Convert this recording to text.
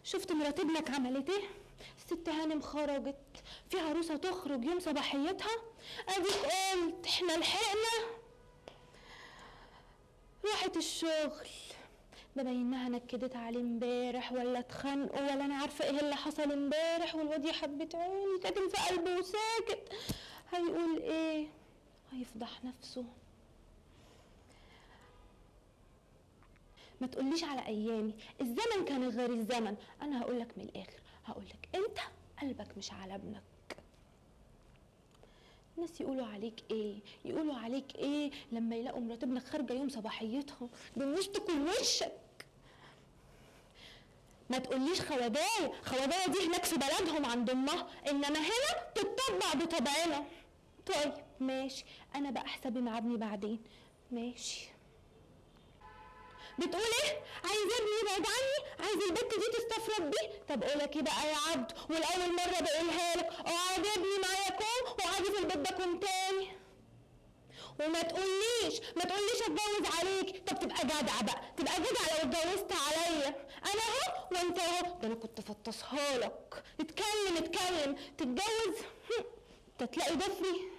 شفت مرات ابنك عملت ايه؟ الست هانم خرجت في عروسه تخرج يوم صباحيتها، اديك قلت احنا لحقنا. راحت الشغل، ده باينها نكدت عليه امبارح ولا اتخانقوا ولا انا عارفه ايه اللي حصل امبارح، والواد يا حبه عيني كاتم في قلبه وساكت. هيقول ايه؟ هيفضح نفسه. ما تقوليش على ايامي، الزمن كان غير الزمن. انا هقولك من الاخر، هقولك انت قلبك مش على ابنك. الناس يقولوا عليك ايه؟ يقولوا عليك ايه لما يلاقوا مرات ابنك خارجه يوم صباحيتهم؟ بالناس تاكل وشك. ما تقوليش خوادايه دي هناك في بلدهم عند امها، انما هنا تتطبع بطبعنا. طيب ماشي، انا بقى حسابي مع ابني بعدين. ماشي. بتقول ايه؟ عايز ابني يبعد عني؟ عايز البت دي تستفرد بيه؟ طب اقولك ايه بقى يا عبد، والاول مره بقولها لك، اقعد ابني معايا كوم وقعدي في البيت ده كوم تاني. وما تقوليش اتجوز عليك. طب تبقى جدع بقى، تبقى جدع لو اتجوزت عليا انا اهو وانت اهو. ده انا كنت فطسها لك. اتكلم تتجوز انت تلاقي ضفري.